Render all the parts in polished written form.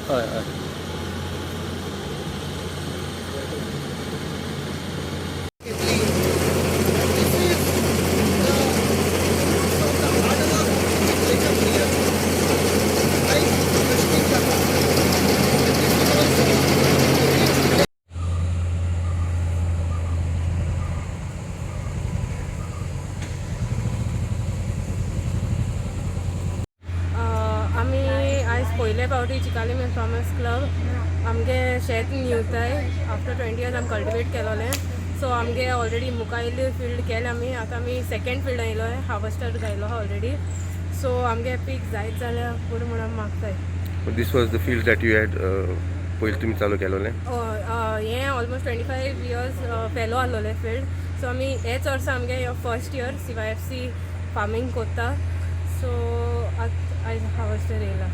हय हय. आमी आयज पयले फावटी चिकाली मिल फार्मर्स क्लब आमगे शेत निवताय आफ्टर 20 years आमी कल्टिवेट केलोलें. सो आमगे ऑलरेडी मुखायली फील्ड केले आमी. आतां आमी सेकंड फील्ड येयलो आहे, हार्वेस्टर घायलो आहा ऑलरेडी. सो आमगे पीक जायत जाल्यार बरें म्हणून मागताय. This was the field that you had पयलीं तुमी चालू केलोलें. हें ऑलमोस्ट 25 years फेलो आहलोलें फील्ड. सो आमी हेच वर्सा आमगे फर्स्ट इयर CYFC फार्मींग कोत्ता. सो आयज हार्वेस्टर येयला.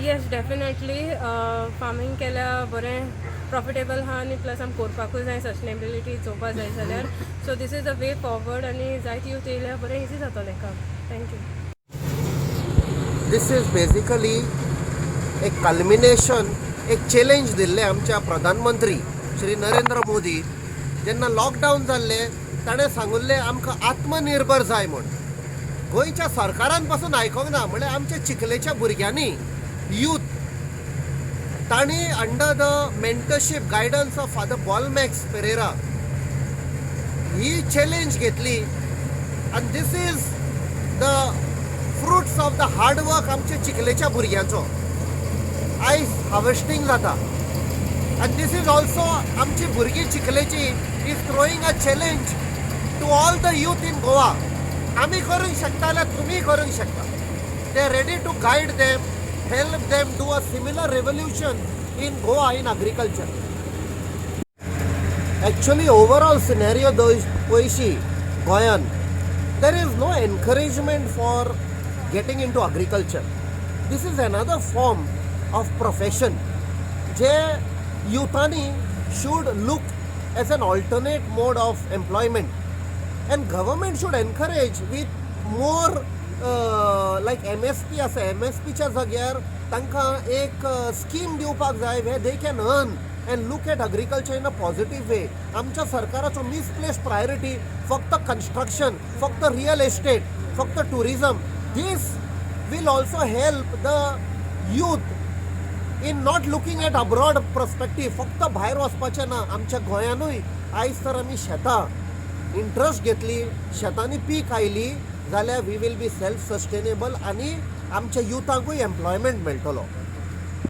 येस डेफिनेटली फार्मींग केल्यार बरें प्रॉफिटेबल आहा आनी प्लस आमी करपाकूय जाय सस्टेनेबिलिटी चोवपा जाय जाल्यार. So these is the way forward आनी जायत यूथ येयल्यार बरें इजी जातलें काम. थँक्यू. दिस इज बेसिकली एक कल्मिनेशन, एक चॅलेंज दिल्लें आमच्या प्रधानमंत्री श्री नरेंद्र मोदी. जेन्ना लॉकडावन जाल्लें ताणें सांगुल्लें आमकां आत्मनिर्भर जाय म्हूण. गोंयच्या सरकारान पासून आयकोंक ना. म्हळ्यार आमच्या चिखलेच्या भुरग्यांनी यूथ तांणी under the mentorship guidance of father Bolmax Pereira ही चॅलेंज घेतली. आनी these is the fruits of the hard work आमच्या चिखलेच्या भुरग्यांचो. आयज हार्वेस्टिंग जाता आनी दीस इज ऑल्सो आमची भुरगीं चिखलेची is throwing a challenge to all the youth in Goa. आमी करूंक शकता जाल्यार तुमी करूंक शकता. They are ready to guide them, help them do a similar revolution in Goa in agriculture. Actually overall scenario पयशी गोंयान there is no encouragement for getting into agriculture. This is another form of profession जे युथांनी should look as an alternate mode of employment. And government should encourage with more like MSP आसा. MSPच्या जाग्यार तांकां एक scheme दिवपाक जाय where they can earn and look at agriculture in a positive way. आमच्या सरकाराचो मिसप्लेस्ड प्रायोरिटी फक्त construction, फक्त रियल एस्टेट, फक्त tourism. This will also help the youth in not looking at abroad perspective. फक्त भायर वचपाचें ना. आमच्या गोंयानूय आयज तर आमी शेतां इंट्रस्ट घेतली, शेतांनी पीक आयली जाल्यार we will be self sustainable आनी आमच्या युथांकूय एम्प्लॉयमेंट मेळटलो.